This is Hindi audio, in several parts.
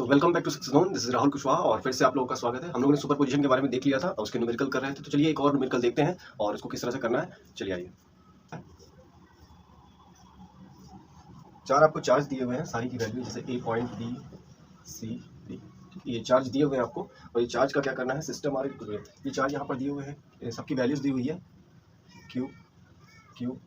Welcome back to success zone. This is Rahul Kushwaha और फिर से आप लोगों का स्वागत है। हम लोगों ने सुपर पोजीशन के बारे में देख लिया था और उसके न्यूमेरिकल कर रहे थे, तो चलिए एक और न्यूमेरिकल देखते हैं और इसको किस तरह से करना है। चलिए आइए। चार आपको चार्ज दिए हुए हैं, सारी की वैल्यू जैसे ए पॉइंट बी सी डी। ये चार्ज दिए हुए हैं आपको और ये चार्ज का क्या करना है, सिस्टम और ये चार्ज यहाँ पर दिए हुए हैं, सबकी वैल्यूज दी हुई है क्यू क्यू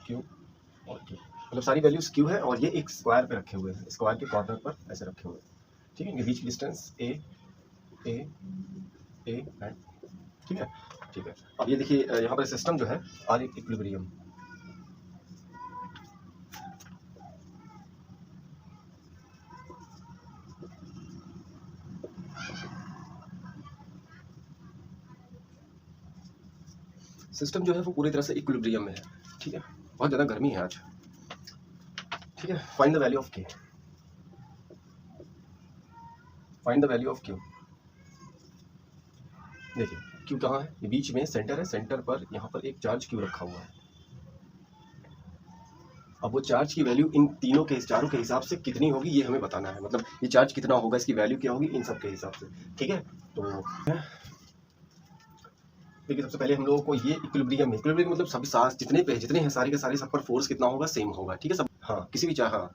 क्यू और क्यू, मतलब सारी वैल्यूज क्यू है और ये एक स्क्वायर पे रखे हुए हैं, स्क्वायर के कॉर्नर पर ऐसे रखे हुए हैं। ठीक है, इनके बीच की distance A A A and ठीक है। ठीक है, अब ये देखिए यहाँ पर सिस्टम जो है आर इक्विलिब्रियम। सिस्टम जो है वो पूरी तरह से इक्विलिब्रियम में है। ठीक है, बहुत ज़्यादा गर्मी है आज। ठीक है, फाइंड द वैल्यू ऑफ के, find the value of Q. देखिए क्यू कहाँ है, ये बीच में सेंटर है, सेंटर पर यहाँ पर एक चार्ज क्यू रखा हुआ है। अब वो चार्ज की वैल्यू इन तीनों के चारों के हिसाब से कितनी होगी ये हमें बताना है, मतलब ये चार्ज कितना होगा, इसकी वैल्यू क्या होगी इन सब के हिसाब से। ठीक है, तो देखिए सबसे पहले हम लोगों को ये इक्विलिब्रियम मतलब सभी साथ जितने हैं सारे के सारे, सब पर फोर्स कितना होगा, सेम होगा। ठीक है सब, हाँ किसी भी हाँ,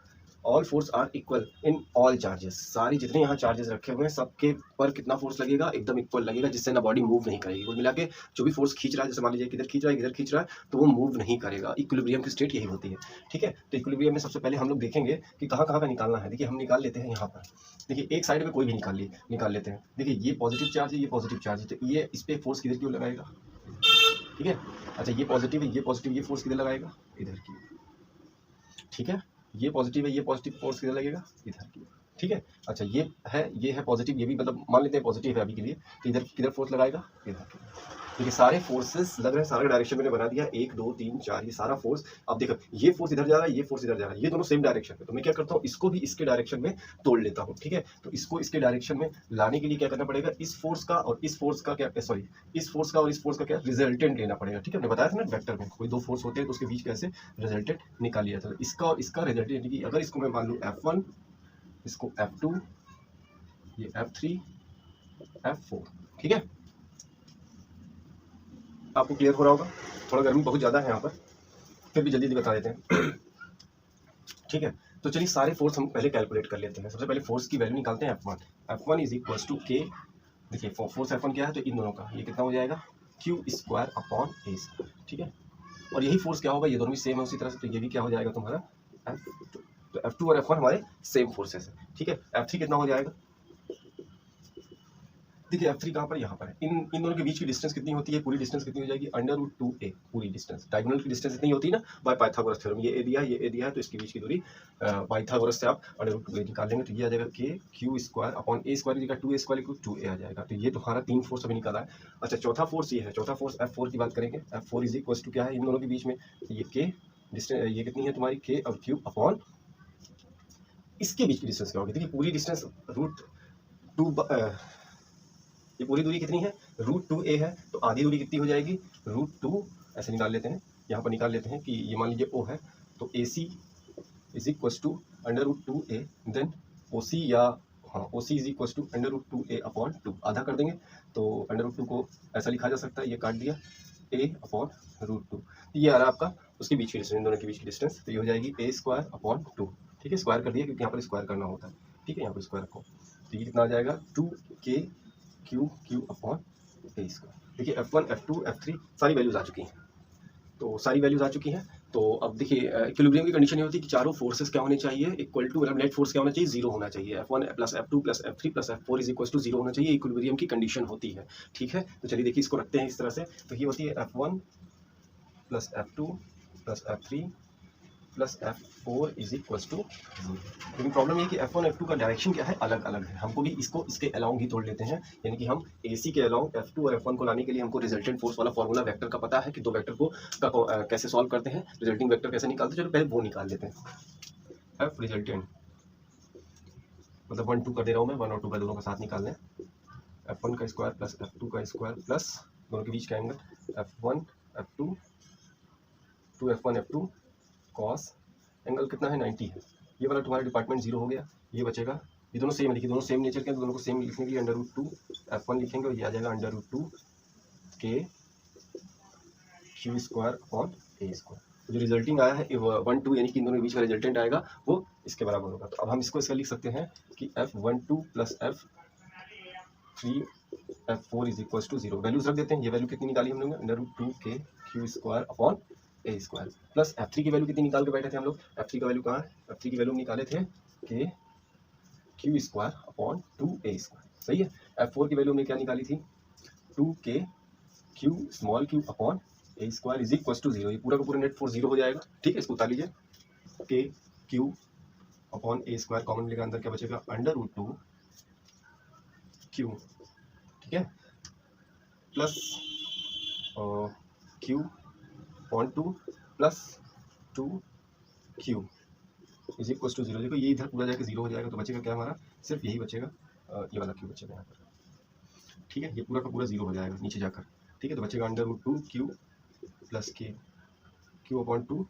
all force are equal in all charges, सारी जितने यहाँ चार्जेस रखे हुए हैं सबके पर कितना फोर्स लगेगा, एकदम इक्वल लगेगा, जिससे ना बॉडी मूव नहीं करेगी। कुल मिला के जो भी फोर्स खींच रहा है, जैसे मान लीजिए किधर खींच रहा है किधर खींच रहा है, तो वो मूव नहीं करेगा। इक्विलिब्रियम की स्टेट यही होती है। ठीक है, तो इक्विलिब्रियम में सबसे पहले हम लोग देखेंगे कि कहाँ कहाँ का निकालना है। देखिए हम निकाल लेते हैं यहाँ पर, देखिए एक साइड में कोई भी निकाल लेते हैं। देखिए ये पॉजिटिव चार्ज है, ये पॉजिटिव चार्ज है, तो ये इस पर फोर्स किधर क्यों लगाएगा। ठीक है, अच्छा ये पॉजिटिव है, ये पॉजिटिव, ये फोर्स किधर लगाएगा, इधर की। ठीक है, ये पॉजिटिव है, ये पॉजिटिव, फोर्स किधर लगेगा, इधर की। ठीक है, अच्छा ये है पॉजिटिव, ये भी मतलब मान लेते हैं पॉजिटिव है अभी के लिए, तो इधर किधर फोर्स लगाएगा, इधर की। देखिए सारे फोर्सेस लग रहे हैं, सारे डायरेक्शन मैंने बना दिया, 1 2 3 4, ये सारा फोर्स। अब देखो ये फोर्स इधर जा रहा है, ये फोर्स इधर जा रहा है, ये दोनों सेम डायरेक्शन में, तो मैं क्या करता हूँ, इसको भी इसके डायरेक्शन में तोड़ लेता हूँ। ठीक है, तो इसको इसके डायरेक्शन में लाने के लिए क्या करना पड़ेगा, इस फोर्स का और इस फोर्स का क्या, सॉरी इस फोर्स का और इस फोर्स का क्या रिजल्टेंट लेना पड़ेगा। ठीक है, मैंने बताया था ना वेक्टर में कोई दो फोर्स होते हैं तो उसके बीच कैसे रिजल्टेंट निकाल लिया था, इसका और इसका रिजल्टेंट, यानी कि अगर इसको मैं मान लूँ F1, इसको F2, ये F3, F4। ठीक है, आपको क्लियर हो रहा होगा, थोड़ा गर्मी बहुत ज़्यादा है यहाँ पर, फिर भी जल्दी बता देते हैं। ठीक है, तो चलिए सारे फोर्स हम पहले कैलकुलेट कर लेते हैं। सबसे पहले फोर्स की वैल्यू निकालते हैं F1। F1 is equal to के, देखिए फोर्स F1 क्या है, तो इन दोनों का ये कितना हो जाएगा, क्यू स्क्वायर अपॉन ए स्क्वायर। ठीक है, और यही फोर्स क्या होगा, ये दोनों भी सेम है उसी तरह से, तो ये भी क्या हो जाएगा तुम्हारा F2। तो F2 और F1 हमारे सेम फोर्सेस है। ठीक है, F3 कितना हो जाएगा, देखिए F3 कहाँ पर, यहाँ पर है। इन दोनों के बीच की डिस्टेंस कितनी होती है, पूरी डिस्टेंस कितनी हो जाएगी, √2a, पूरी डिस्टेंस, डायगोनल की डिस्टेंस इतनी होती है ना, बाय पाइथागोरस थ्योरम। ये ए दिया है, ये ए दिया है, तो इसके बीच की दूरी पाइथागोरस से आप √2a निकाल लेंगे, तो ये आ जाएगा के क्यू स्क्वायर अपॉन ए स्क्वायर, की जगह 2a स्क्वायर इक्वल 2a आ जाएगा। तो ये तुम्हारा तीन फोर्स अभी निकाला है। अच्छा चौथा फोर्स ये है, चौथा फोर्स F4 की बात करेंगे। F4 इज इक्वल टू क्या है, इन दोनों के बीच में ये के डिस्टेंस, ये कितनी है तुम्हारी, के और क्यू अपॉन इसके बीच की डिस्टेंस क्या होगी। देखिए पूरी डिस्टेंस √2, ये पूरी दूरी कितनी है, √2a है, तो आधी दूरी कितनी हो जाएगी, √2, ऐसे निकाल लेते हैं, यहाँ पर निकाल लेते हैं कि ये मान लीजिए O है, तो AC is equal to √2a, then OC, या हाँ OC is equal to √2a upon 2, आधा कर देंगे तो √2 को ऐसा लिखा जा सकता है, ये काट दिया a अपॉन √2, ये आ रहा है आपका उसके बीच की डिस्टेंस, इन दोनों के बीच की डिस्टेंस, तो ये हो जाएगी a स्क्वायर अपॉन 2। ठीक है, स्क्वायर कर दिया क्योंकि यहाँ पर स्क्वायर करना होता है। ठीक है, यहाँ पर स्क्वायर रखो, तो ये कितना आ जाएगा, 2k क्यू अपॉन ए स्क्वायर। देखिए F1 F2 F3 सारी वैल्यूज आ चुकी हैं, तो सारी वैल्यूज आ चुकी हैं। तो अब देखिए इक्विलिब्रियम की कंडीशन ये होती है कि चारों फोर्सेस क्या होने चाहिए, इक्वल टू, मतलब नेट फोर्स क्या होना चाहिए, जीरो होना चाहिए। F1 plus F2 plus F3 plus F4 is equal to zero होना चाहिए, इक्विलिब्रियम की कंडीशन होती है। ठीक है, तो चलिए देखिए इसको रखते हैं इस तरह से, तो ये होती है F1 plus F2 plus F3 plus F4 is equal to 0। लेकिन प्रॉब्लम ये कि F1 F2 का डायरेक्शन क्या है, अलग अलग है, हमको भी इसको इसके अलाउंग ही तोड़ लेते हैं, यानी कि हम AC के अलाउंग F2 और F1 को लाने के लिए हमको रिजल्टेंट फोर्स वाला फॉर्मूला वेक्टर का पता है कि दो वेक्टर को कैसे सॉल्व करते हैं, रिजल्टिंग वेक्टर कैसे निकालते हैं। चलो पहले वो निकाल लेते हैं। F रिजल्टेंट मतलब 1 2 कर दे रहा हूँ मैं, 1 और 2 का दोनों का साथ निकाल लें, F1 का स्क्वायर प्लस F2 का स्क्वायर प्लस दोनों के बीच का angle F1 F2 2F1 F2 cos, angle कितना है 90 है, ये वाला तुम्हारा डिपार्टमेंट जीरो हो गया, ये बचेगा ये दोनों सेम है, देखिए दोनों सेम नेचर के हैं, तो दोनों को सेम लिखने के लिए √2 F1 लिखेंगे और ये आ जाएगा √2 K Q² जो रिजल्टिंग आया है 1 2 यानी कि इन दोनों के बीच का रिजल्टेंट आएगा वो इसके बराबर होगा। तो अब हम इसको इसका लिख सकते हैं कि F12 + F3 F4 = 0। वैल्यूज रख देते हैं। ये वैल्यू कितनी निकाली हम लोग ने, √2 K Q² प्लस F3 की वैल्यू कितनी निकाल के बैठे थे हम लोग, F3 का वैल्यू कहाँ है, F3 की वैल्यू निकाले थे K Q² सही है। F4 की वैल्यू हमने क्या निकाली थी, 2K Q² = 0। ये पूरा का पूरा नेट फोर्स 0 हो जाएगा, ठीक है। इसको उतार लीजिए, K Q/A² कॉमन लेकर अंदर क्या बचेगा, √2 Q, ठीक है, प्लस Q/2 प्लस 2Q = 0। देखो ये इधर पूरा जाके 0 हो जाएगा, तो बचेगा क्या हमारा, सिर्फ यही बचेगा, ये वाला Q बचेगा यहाँ पर, ठीक है। ये पूरा का पूरा 0 हो जाएगा नीचे जाकर, ठीक है। तो बचेगा √2 Q plus K Q/2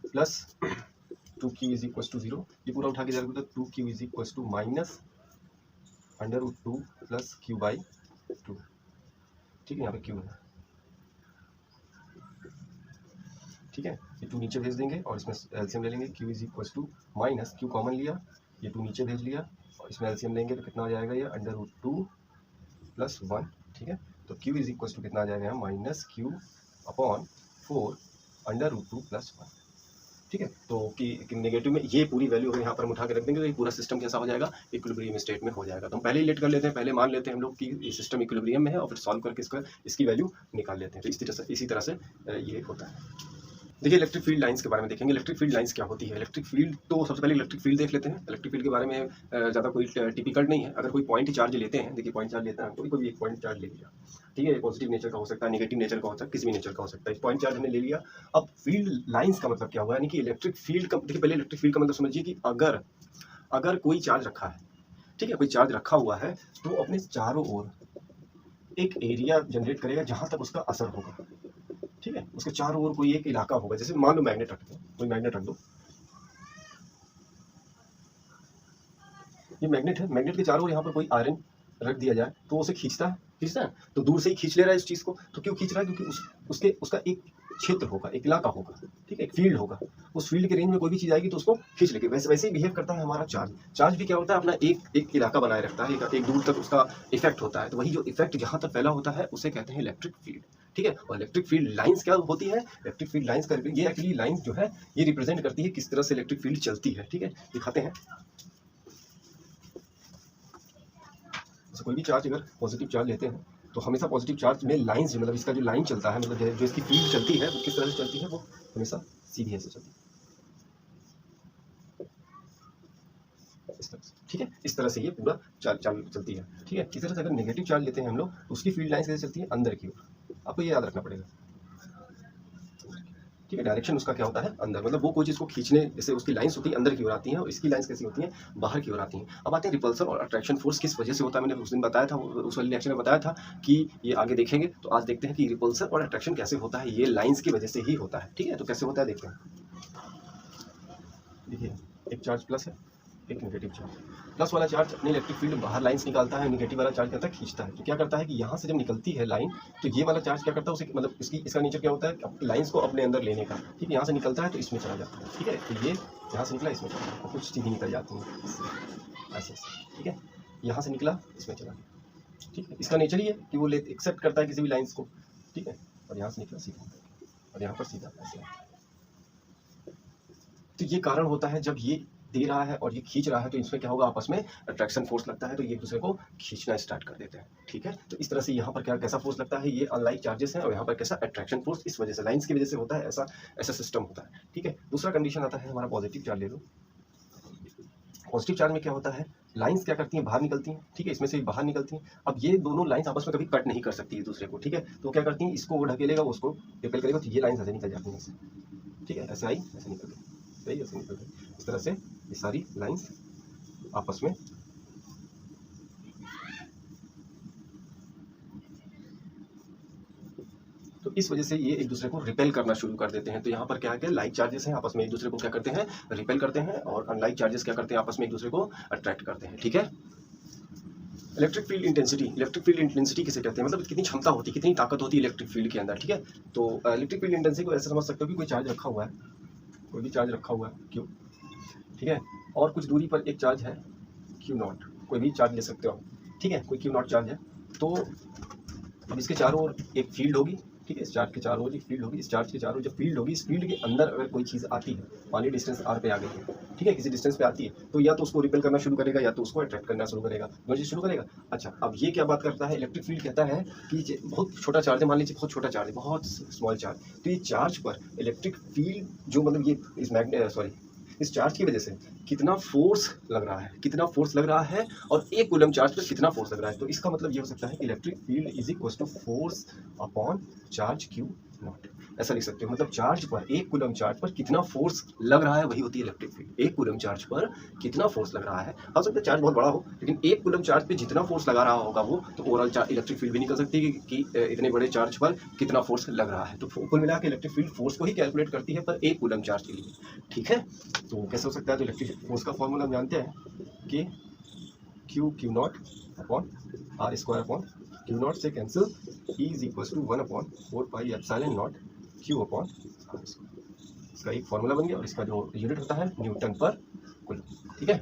plus 2Q = 0। ये पूरा उठा के जाएगा तो 2Q = माइनस √2 प्लस Q/2, ठीक है। यहाँ पे Q है, ठीक है। ये 2 नीचे भेज देंगे और इसमें एलसीएम ले लेंगे। Q = माइनस Q कॉमन लिया, ये 2 नीचे भेज लिया और इसमें एलसीएम लेंगे तो कितना आ जाएगा, ये √2 + 1, ठीक है। तो Q = कितना आ जाएगा, -Q/4 √2 + 1, ठीक है। तो कि नेगेटिव में ये पूरी वैल्यू अगर यहाँ पर हम उठा के रख देंगे तो ये पूरा सिस्टम कैसा हो जाएगा, इक्विलिब्रियम स्टेट में हो जाएगा। तो हम पहले ही लेट कर लेते हैं, पहले मान लेते हैं हम लोग कि ये सिस्टम इक्विलिब्रियम में है और फिर सॉल्व करके इसकी वैल्यू निकाल लेते हैं। तो इसी तरह से ये होता है। देखिए इलेक्ट्रिक फील्ड लाइंस के बारे में देखेंगे। इलेक्ट्रिक फील्ड लाइंस क्या होती है, इलेक्ट्रिक फील्ड, तो सबसे पहले इलेक्ट्रिक फील्ड देख लेते हैं। इलेक्ट्रिक फील्ड के बारे में ज़्यादा कोई टिपिकल नहीं है। अगर कोई पॉइंट चार्ज लेते हैं, देखिए पॉइंट चार्ज लेता है, कोई भी एक पॉइंट चार्ज ले लिया, ठीक है। पॉजिटिव नेचर का हो सकता है, नेगेटिव नेचर का हो सकता है, किसी भी नेचर का हो सकता है। पॉइंट चार्ज हमने ले लिया। अब फील्ड लाइंस का मतलब क्या हुआ, यानी कि इलेक्ट्रिक फील्ड का, देखिए पहले इलेक्ट्रिक फील्ड का मतलब समझिए कि अगर कोई चार्ज रखा है, ठीक है, कोई चार्ज रखा हुआ है तो अपने चारों ओर एक एरिया जनरेट करेगा जहां तक उसका असर होगा, ठीक है। उसके चारों ओर कोई एक इलाका होगा। जैसे मान लो मैग्नेट रखते हैं, कोई मैग्नेट रख दो, ये मैग्नेट है, मैग्नेट के चारों ओर यहाँ पर कोई आयरन रख दिया जाए तो उसे खींचता है, तो दूर से ही खींच ले रहा है इस चीज को। तो क्यों खींच रहा है, क्योंकि उसका एक क्षेत्र होगा, एक इलाका होगा, ठीक है, एक फील्ड होगा। उस फील्ड के रेंज में कोई भी चीज आएगी तो उसको खींच लेगी। वैसे ही बिहेव करता है हमारा चार्ज। चार्ज भी क्या होता है, अपना एक इलाका बनाए रखता है, एक दूर तक उसका इफेक्ट होता है। तो वही जो इफेक्ट जहां तक फैला होता है उसे कहते हैं इलेक्ट्रिक फील्ड, ठीक है। और इलेक्ट्रिक फील्ड लाइंस क्या होती है, इलेक्ट्रिक फील्ड लाइंस का ये एक्चुअली लाइंस जो है ये रिप्रेजेंट करती है किस तरह से इलेक्ट्रिक फील्ड चलती है, ठीक है। दिखाते हैं। कोई भी चार्ज अगर पॉजिटिव चार्ज लेते हैं तो हमेशा पॉजिटिव चार्ज में लाइंस, मतलब इसका जो लाइन चलता है, मतलब जो इसकी फील्ड चलती है वो किस तरह से चलती है, वो हमेशा सीधी ऐसे चलती है, इस तरह से, ठीक है। इस तरह से ये पूरा चलती है, ठीक है। इस तरह से अगर नेगेटिव चार्ज लेते हैं हम लोग तो उसकी फील्ड लाइंस कैसे चलती है, अंदर की ओर। आपको ये याद रखना पड़ेगा, ठीक है। डायरेक्शन उसका क्या होता है, अंदर, मतलब वो कोई चीज़ को खींचने, जैसे उसकी लाइंस होती है अंदर की ओर आती हैं और इसकी लाइंस कैसी होती हैं, बाहर की ओर आती हैं। अब आते हैं रिपल्सन और अट्रैक्शन फोर्स किस वजह से होता है। मैंने उस दिन बताया था, उस वाले लेक्चर में बताया था कि ये आगे देखेंगे। तो आज देखते हैं कि रिपल्सन और अट्रैक्शन कैसे होता है। ये लाइंस की वजह से ही होता है, ठीक है। तो कैसे होता है देखते हैं। देखिए एक चार्ज प्लस है, एक नेगेटिव चार्ज। प्लस वाला चार्ज अपनी इलेक्ट्रिक फील्ड बाहर लाइंस निकालता है, नेगेटिव वाला चार्ज करता है खींचता है। तो क्या करता है कि यहाँ से जब निकलती है लाइन तो ये वाला चार्ज क्या करता है, उसे मतलब इसका नेचर क्या होता है, लाइंस को अपने अंदर लेने का, ठीक है। यहाँ से निकलता है तो इसमें चला जाता है, ठीक है। तो ये यहाँ से निकला इसमें चला गया और कुछ सीधी निकल जाती है ऐसे, ठीक है। यहाँ से निकला इसमें चला गया, ठीक है। इसका नेचर ही है कि वो एक्सेप्ट करता है किसी भी लाइन्स को, ठीक है। और यहाँ से निकला सीधा और यहाँ पर सीधा ऐसे। तो ये कारण होता है जब ये दे रहा है और ये खींच रहा है तो इसमें क्या होगा, आपस में अट्रैक्शन फोर्स लगता है, तो ये एक दूसरे को खींचना स्टार्ट कर देते हैं, ठीक है। तो इस तरह से यहाँ पर कैसा फोर्स लगता है, ये अनलाइक चार्जेस हैं और यहाँ पर कैसा अट्रैक्शन फोर्स इस वजह से, लाइंस की वजह से होता है। ऐसा सिस्टम होता है, ठीक है। दूसरा कंडीशन आता है हमारा पॉजिटिव चार्ज ले लो। पॉजिटिव चार्ज में क्या होता है, लाइंस क्या करती हैं, बाहर निकलती हैं, ठीक है। इसमें से बाहर निकलती हैं। अब ये दोनों लाइंस आपस में कभी कट नहीं कर सकती एक दूसरे को, ठीक है। तो क्या करती हैं, इसको वो ढकेलेगा, उसको रिपेल करेगा, तो ये लाइंस ऐसे निकल जाती हैं, ठीक है। ऐसे आई, ऐसे निकल गई, सही, ऐसे निकल गई। इस तरह से ये सारी लाइंस आपस में तो तो इस वजह से ये एक दूसरे को रिपेल करना शुरू कर देते हैं। तो यहाँ पर क्या है, लाइक चार्जेस हैं आपस में एक दूसरे को क्या करते हैं, रिपेल करते हैं, और अनलाइक चार्जेस क्या करते हैं, आपस में एक दूसरे को अट्रैक्ट करते हैं। ठीक है। इलेक्ट्रिक फील्ड इंटेंसिटी किसे कहते हैं, मतलब कितनी क्षमता होती है, कितनी ताकत होती है इलेक्ट्रिक फील्ड के अंदर। ठीक है। तो इलेक्ट्रिक फील्ड इंटेंसिटी को ऐसे समझ सकते हो कि कोई चार्ज रखा हुआ है, कोई भी चार्ज रखा हुआ है क्यू, ठीक है, और कुछ दूरी पर एक चार्ज है क्यू नॉट, कोई भी चार्ज ले सकते हो, ठीक है, कोई क्यू नॉट चार्ज है। तो अब इसके चारों ओर एक फील्ड होगी, ठीक है, इस चार्ज के चारों ओर एक फील्ड होगी, इस चार्ज के चारों ओर जब फील्ड होगी, इस फील्ड के अंदर अगर कोई चीज़ आती है, मान ली डिस्टेंस आर पे आ गई है, ठीक है, किसी डिस्टेंस पे आती है, तो या तो उसको रिपेल करना शुरू करेगा या तो उसको अट्रैक्ट करना शुरू करेगा, दोनों चीज़ शुरू करेगा। अच्छा, अब ये क्या बात करता है, इलेक्ट्रिक फील्ड कहता है कि बहुत छोटा चार्ज है, मान लीजिए बहुत छोटा चार्ज है, बहुत स्मॉल चार्ज, तो ये चार्ज पर इलेक्ट्रिक फील्ड जो मतलब ये इस चार्ज की वजह से कितना फोर्स लग रहा है, कितना फोर्स लग रहा है, और एक कूलम चार्ज पर कितना फोर्स लग रहा है। तो इसका मतलब ये हो सकता है electric field is equal to force upon charge Q naught, ऐसा लिख सकते हो। मतलब चार्ज पर, एक कूलम चार्ज पर कितना फोर्स लग रहा है वही होती है इलेक्ट्रिक फील्ड। एक कूलम चार्ज पर कितना फोर्स लग रहा है, हो सकता है चार्ज बहुत बड़ा हो, लेकिन एक कूलम चार्ज पे जितना फोर्स लगा रहा होगा वो, तो ओवरऑल इलेक्ट्रिक फील्ड भी निकल सकती है कि इतने बड़े चार्ज पर कितना फोर्स लग रहा है। तो कुल मिला के इलेक्ट्रिक फील्ड फोर्स को ही कैलकुलेट करती है पर एक कूलम चार्ज के लिए। ठीक है। तो कैसे हो सकता है, तो इलेक्ट्रिक फोर्स का फॉर्मूला हम जानते हैं कि q naught upon r square upon q naught से cancel, E is equal to 1/4πε0 q upon r square. इसका एक फॉर्मूला बन गया, और इसका जो यूनिट होता है न्यूटन पर कूलम। ठीक है।